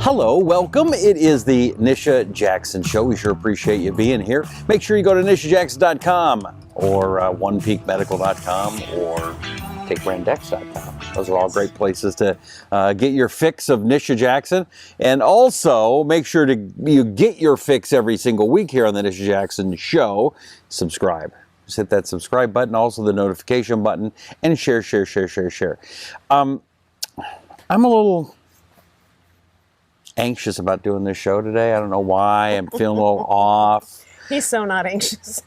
Hello, welcome. It is the Nisha Jackson Show. We sure appreciate you being here. Make sure you go to nishajackson.com or onepeakmedical.com or takebrandx.com. Those are all great places to get your fix of Nisha Jackson. And also, make sure you get your fix every single week here on the Nisha Jackson Show. Subscribe. Just hit that subscribe button, also the notification button, and share. I'm a little anxious about doing this show today. I don't know why. I'm feeling a little off. He's so not anxious.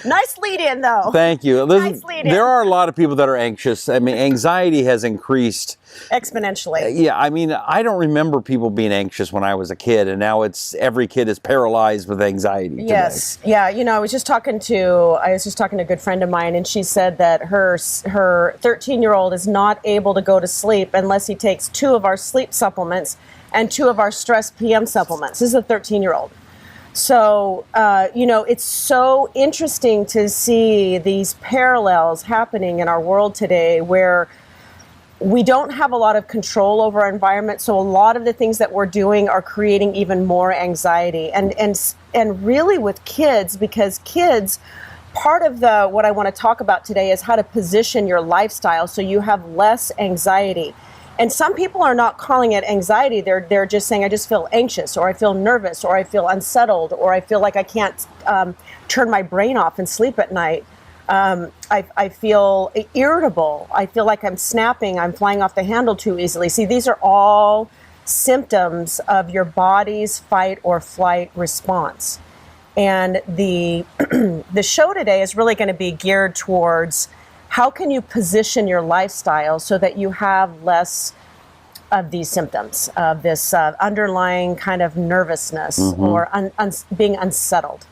Nice lead in, though. Thank you. Nice lead in. There are a lot of people that are anxious. I mean, anxiety has increased exponentially. Yeah, I mean, I don't remember people being anxious when I was a kid, and now every kid is paralyzed with anxiety today. Yes. Yeah. You know, I was just talking to a good friend of mine, and she said that her 13-year-old is not able to go to sleep unless he takes 2 of our sleep supplements and 2 of our stress PM supplements. This is a 13-year-old. So, it's so interesting to see these parallels happening in our world today where we don't have a lot of control over our environment. So a lot of the things that we're doing are creating even more anxiety and really with kids, because kids, part of what I want to talk about today is how to position your lifestyle so you have less anxiety. And some people are not calling it anxiety. They're just saying, I just feel anxious, or I feel nervous, or I feel unsettled, or I feel like I can't turn my brain off and sleep at night. I feel irritable. I feel like I'm snapping. I'm flying off the handle too easily. See, these are all symptoms of your body's fight or flight response. And the show today is really going to be geared towards how can you position your lifestyle so that you have less of these symptoms, of this underlying kind of nervousness or being unsettled.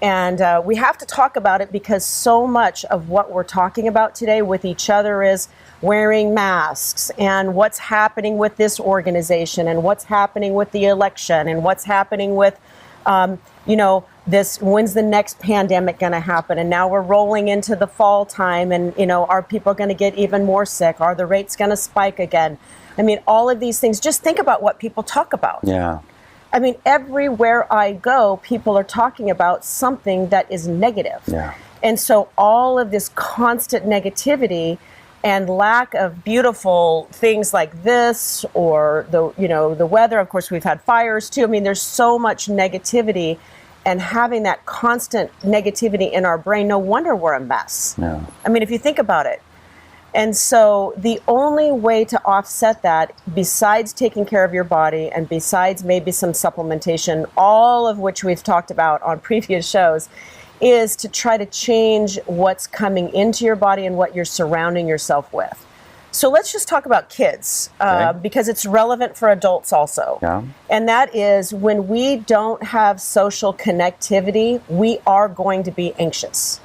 And we have to talk about it because so much of what we're talking about today with each other is wearing masks and what's happening with this organization and what's happening with the election and what's happening with, when's the next pandemic going to happen? And now we're rolling into the fall time and, are people going to get even more sick? Are the rates going to spike again? I mean, all of these things, just think about what people talk about. Yeah. I mean, everywhere I go, people are talking about something that is negative. Yeah. And so all of this constant negativity and lack of beautiful things like this or the weather, of course, we've had fires too. I mean, there's so much negativity. And having that constant negativity in our brain, no wonder we're a mess. Yeah. I mean, if you think about it. And so the only way to offset that, besides taking care of your body and besides maybe some supplementation, all of which we've talked about on previous shows, is to try to change what's coming into your body and what you're surrounding yourself with. So let's just talk about kids, because it's relevant for adults also. Yeah. And that is when we don't have social connectivity, we are going to be anxious.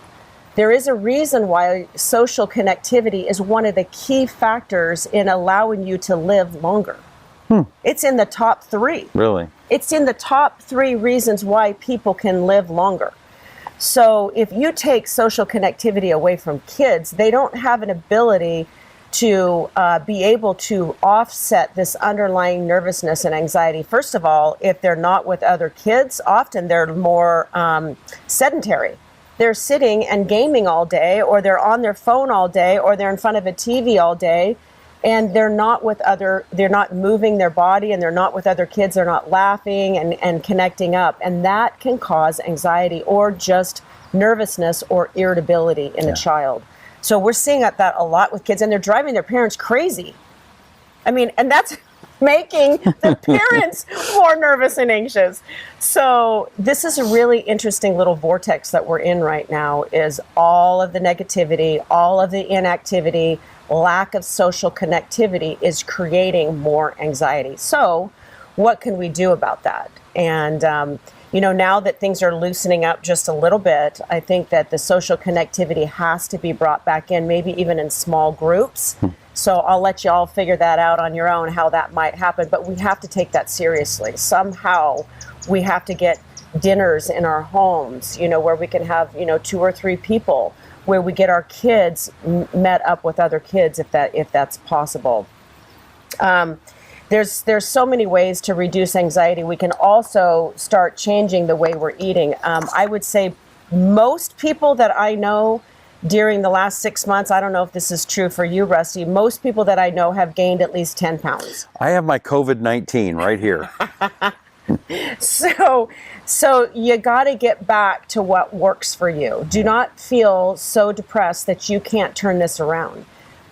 There is a reason why social connectivity is one of the key factors in allowing you to live longer. It's in the top 3. Really? It's in the top 3 reasons why people can live longer. So if you take social connectivity away from kids, they don't have an ability to be able to offset this underlying nervousness and anxiety. First of all, if they're not with other kids, often they're more sedentary. They're sitting and gaming all day, or they're on their phone all day, or they're in front of a TV all day, and they're not moving their body, and they're not with other kids, they're not laughing and connecting up. And that can cause anxiety or just nervousness or irritability in a child. So we're seeing that a lot with kids, and they're driving their parents crazy. I mean, and that's making the parents more nervous and anxious. So this is a really interesting little vortex that we're in right now, is all of the negativity, all of the inactivity, lack of social connectivity is creating more anxiety. So what can we do about that? And, now that things are loosening up just a little bit, I think that the social connectivity has to be brought back in, maybe even in small groups. So I'll let you all figure that out on your own, how that might happen. But we have to take that seriously. Somehow we have to get dinners in our homes, where we can have, 2 or 3 people where we get our kids met up with other kids if that's possible. There's so many ways to reduce anxiety. We can also start changing the way we're eating. I would say most people that I know during the last 6 months, I don't know if this is true for you, Rusty, most people that I know have gained at least 10 pounds. I have my COVID-19 right here. So you got to get back to what works for you. Do not feel so depressed that you can't turn this around.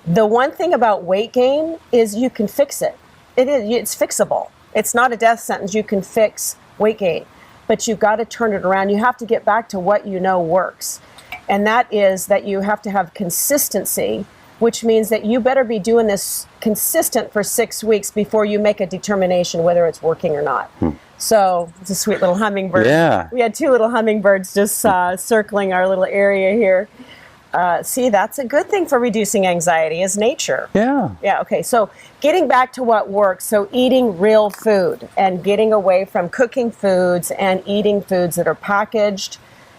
The one thing about weight gain is you can fix it. It's fixable. It's not a death sentence. You can fix weight gain, but you've got to turn it around. You have to get back to what you know works. And that is that you have to have consistency, which means that you better be doing this consistent for 6 weeks before you make a determination whether it's working or not. So it's a sweet little hummingbird. Yeah. We had 2 little hummingbirds just circling our little area here. See, that's a good thing for reducing anxiety is nature. Yeah. Yeah, okay. So getting back to what works, so eating real food and getting away from cooking foods and eating foods that are packaged,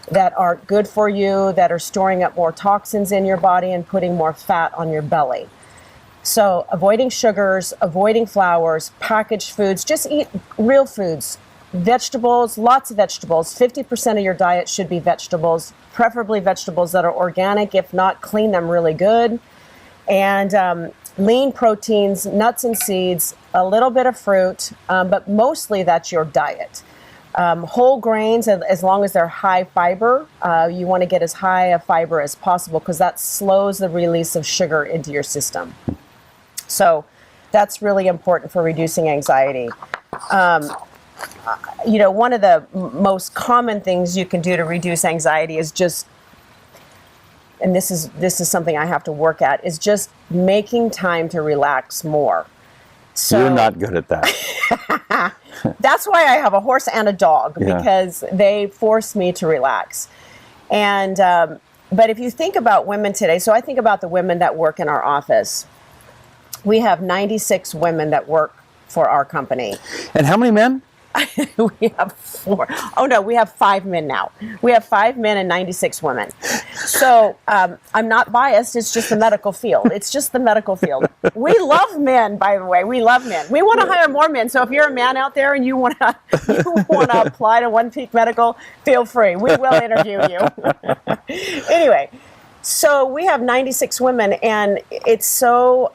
that aren't good for you, that are storing up more toxins in your body and putting more fat on your belly. So avoiding sugars, avoiding flours, packaged foods, just eat real foods. Vegetables, lots of vegetables. 50% of your diet should be vegetables, preferably vegetables that are organic. If not, clean them really good. And lean proteins, nuts and seeds, a little bit of fruit, but mostly that's your diet. Whole grains, as long as they're high fiber, you want to get as high a fiber as possible because that slows the release of sugar into your system. So that's really important for reducing anxiety. One of the most common things you can do to reduce anxiety is just, and this is something I have to work at, is just making time to relax more. So, you're not good at that. That's why I have a horse and a dog, because they force me to relax. And but if you think about women today, so I think about the women that work in our office. We have 96 women that work for our company. And how many men? We have 4. Oh, no, we have 5 men now. We have 5 men and 96 women. So I'm not biased. It's just the medical field. It's just the medical field. We love men, by the way. We love men. We want to hire more men. So if you're a man out there and you want to apply to One Peak Medical, feel free. We will interview you. Anyway. So we have 96 women, and it's so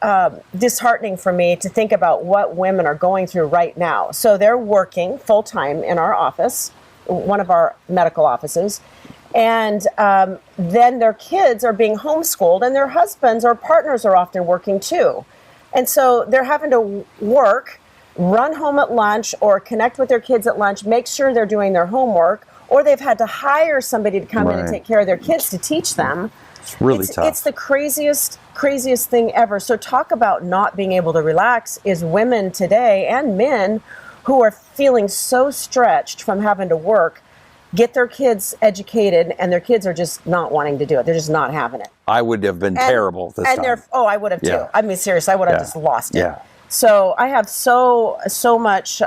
disheartening for me to think about what women are going through right now. So they're working full-time in our office, one of our medical offices, and then their kids are being homeschooled, and their husbands or partners are often working too. And so they're having to work, run home at lunch, or connect with their kids at lunch, make sure they're doing their homework, or they've had to hire somebody to come in and take care of their kids to teach them. It's really tough. It's the craziest thing ever. So talk about not being able to relax is women today and men who are feeling so stretched from having to work, get their kids educated, and their kids are just not wanting to do it. They're just not having it. I would have been terrible this time. I would have too. I mean, seriously, I would have just lost it. Yeah. So I have so much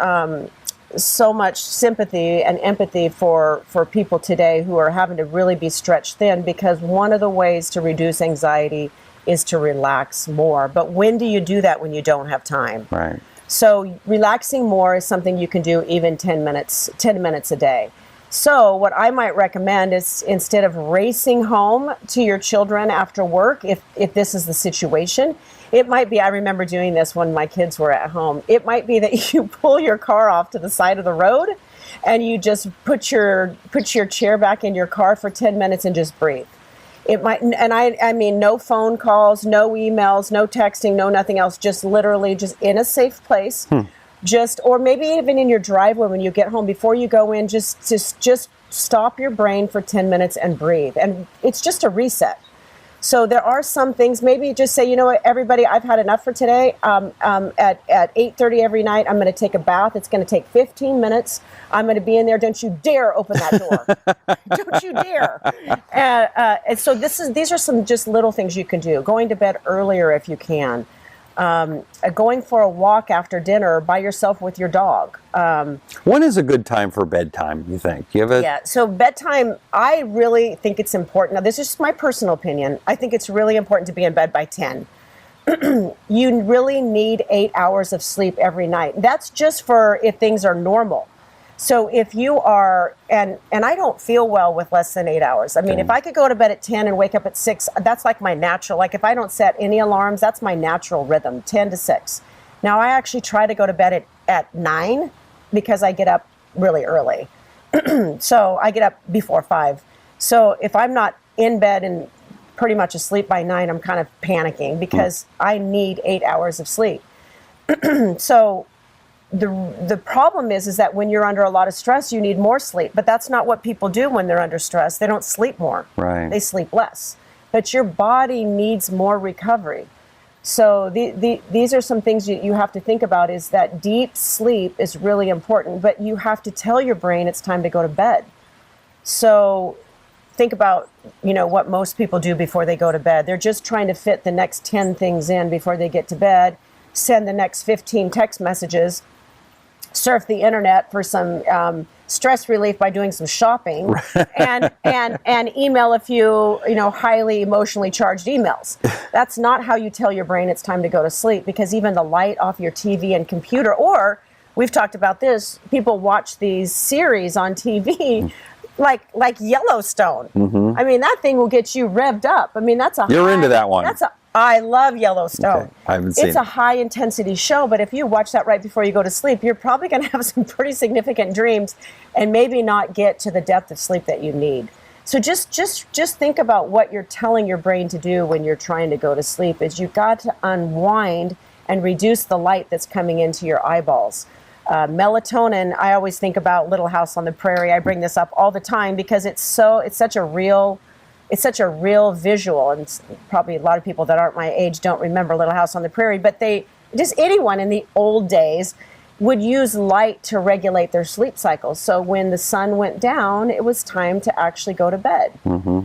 sympathy and empathy for people today who are having to really be stretched thin, because one of the ways to reduce anxiety is to relax more. But when do you do that when you don't have time? Right. So relaxing more is something you can do even 10 minutes a day. So what I might recommend is, instead of racing home to your children after work, if this is the situation, it might be, I remember doing this when my kids were at home, it might be that you pull your car off to the side of the road and you just put your chair back in your car for 10 minutes and just breathe. It might, and I mean, no phone calls, no emails, no texting, no nothing else, just literally just in a safe place. Or maybe even in your driveway when you get home, before you go in, just stop your brain for 10 minutes and breathe. And it's just a reset. So there are some things, maybe just say, you know what, everybody, I've had enough for today. At 8:30 every night, I'm going to take a bath. It's going to take 15 minutes. I'm going to be in there. Don't you dare open that door. Don't you dare. And so these are some just little things you can do. Going to bed earlier if you can. Going for a walk after dinner by yourself with your dog. When is a good time for bedtime, you think? You have a... Yeah, so bedtime, I really think it's important. Now, this is just my personal opinion. I think it's really important to be in bed by 10. You really need 8 hours of sleep every night. That's just for if things are normal. So if you are, and I don't feel well with less than 8 hours. I mean, if I could go to bed at 10 and wake up at 6, that's like my natural, like if I don't set any alarms, that's my natural rhythm, 10 to 6. Now, I actually try to go to bed at 9 because I get up really early. So I get up before 5. So if I'm not in bed and pretty much asleep by 9, I'm kind of panicking because I need 8 hours of sleep. So the problem is that when you're under a lot of stress, you need more sleep. But that's not what people do when they're under stress. They don't sleep more. Right. They sleep less. But your body needs more recovery. So these are some things you have to think about, is that deep sleep is really important. But you have to tell your brain it's time to go to bed. So think about, what most people do before they go to bed. They're just trying to fit the next 10 things in before they get to bed, send the next 15 text messages, surf the internet for some stress relief by doing some shopping, and email a few, highly emotionally charged emails. That's not how you tell your brain it's time to go to sleep, because even the light off your TV and computer, or we've talked about this, people watch these series on TV like Yellowstone. I mean, that thing will get you revved up. I mean, You're into that one. I love Yellowstone. Okay. I haven't seen it. It's a high intensity show, but if you watch that right before you go to sleep, you're probably going to have some pretty significant dreams and maybe not get to the depth of sleep that you need. So just think about what you're telling your brain to do when you're trying to go to sleep. Is you've got to unwind and reduce the light that's coming into your eyeballs. Melatonin, I always think about Little House on the Prairie. I bring this up all the time because it's such a real visual, and probably a lot of people that aren't my age don't remember Little House on the Prairie, but anyone in the old days would use light to regulate their sleep cycles. So when the sun went down, it was time to actually go to bed.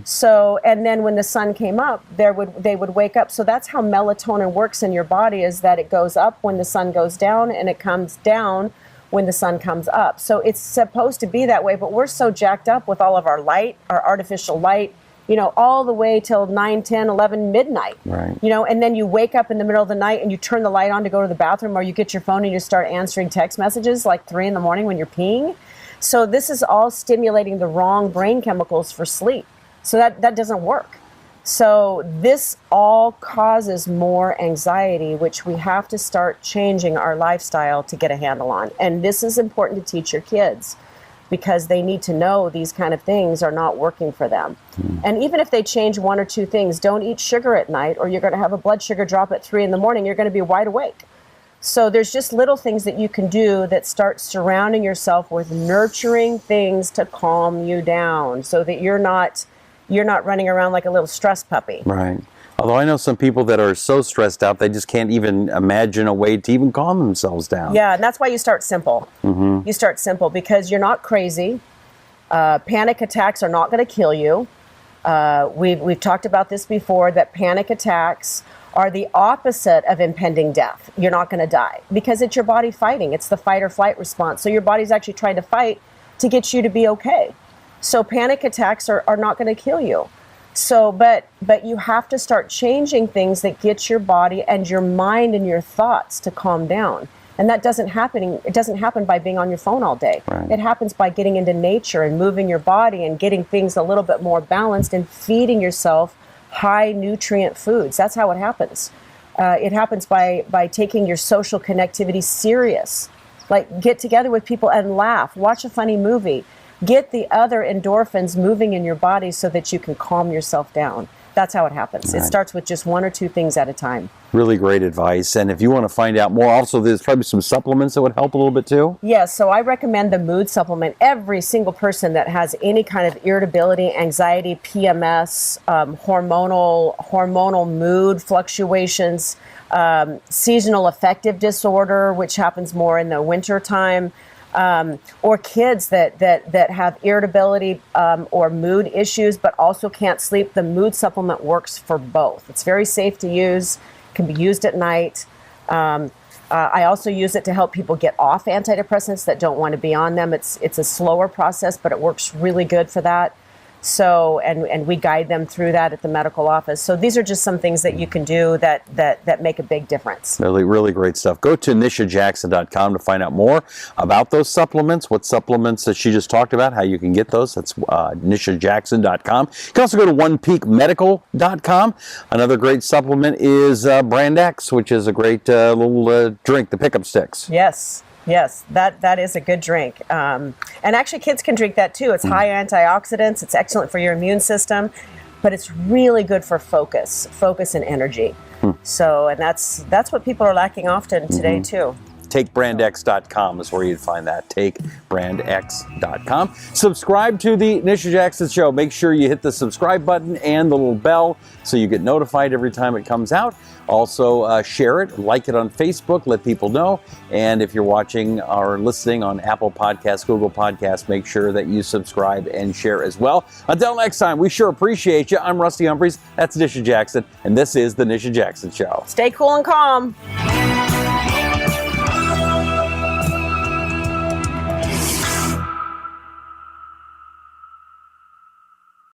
So, and then when the sun came up, they would wake up. So that's how melatonin works in your body, is that it goes up when the sun goes down and it comes down when the sun comes up. So it's supposed to be that way, but we're so jacked up with all of our light, our artificial light, all the way till 9, 10, 11, midnight. Right. And then you wake up in the middle of the night and you turn the light on to go to the bathroom, or you get your phone and you start answering text messages like 3 in the morning when you're peeing. So this is all stimulating the wrong brain chemicals for sleep. So that doesn't work. So this all causes more anxiety, which we have to start changing our lifestyle to get a handle on. And this is important to teach your kids, because they need to know these kind of things are not working for them. And even if they change 1 or 2 things, don't eat sugar at night, or you're going to have a blood sugar drop at 3 in the morning. You're going to be wide awake. So there's just little things that you can do that start surrounding yourself with nurturing things to calm you down, so that you're not running around like a little stress puppy. Right. Although I know some people that are so stressed out, they just can't even imagine a way to even calm themselves down. Yeah, and that's why you start simple. You start simple because you're not crazy. Panic attacks are not going to kill you. We've talked about this before, that panic attacks are the opposite of impending death. You're not going to die because it's your body fighting. It's the fight or flight response. So your body's actually trying to fight to get you to be okay. So panic attacks are not going to kill you. So, but you have to start changing things that get your body and your mind and your thoughts to calm down. And that doesn't happen by being on your phone all day. Right. It happens by getting into nature and moving your body and getting things a little bit more balanced and feeding yourself high nutrient foods. That's how it happens. It happens by taking your social connectivity serious. Like, get together with people and laugh, watch a funny movie. Get the other endorphins moving in your body so that you can calm yourself down. That's how it happens. Right. It starts with just 1 or 2 things at a time. Really great advice. And if you want to find out more, also there's probably some supplements that would help a little bit too. Yes, so I recommend the mood supplement. Every single person that has any kind of irritability, anxiety, PMS, hormonal mood fluctuations, seasonal affective disorder, which happens more in the winter time, or kids that have irritability or mood issues but also can't sleep, the mood supplement works for both. It's very safe to use, can be used at night. I also use it to help people get off antidepressants that don't want to be on them. It's a slower process, but it works really good for that. So, and we guide them through that at the medical office. So these are just some things that you can do that make a big difference. Really, really great stuff. Go to nishajackson.com to find out more about those supplements, what supplements that she just talked about, how you can get those. That's nishajackson.com. You can also go to onepeakmedical.com. Another great supplement is Brand X, which is a great little drink, the pickup sticks. Yes, that is a good drink. And actually kids can drink that too. It's high antioxidants. It's excellent for your immune system, but it's really good for focus and energy. So, and that's what people are lacking often today too. TakeBrandX.com is where you'd find that. TakeBrandX.com. Subscribe to the Nisha Jackson Show. Make sure you hit the subscribe button and the little bell so you get notified every time it comes out. Also, share it, like it on Facebook, let people know. And if you're watching or listening on Apple Podcasts, Google Podcasts, make sure that you subscribe and share as well. Until next time, we sure appreciate you. I'm Rusty Humphries. That's Nisha Jackson, and this is the Nisha Jackson Show. Stay cool and calm.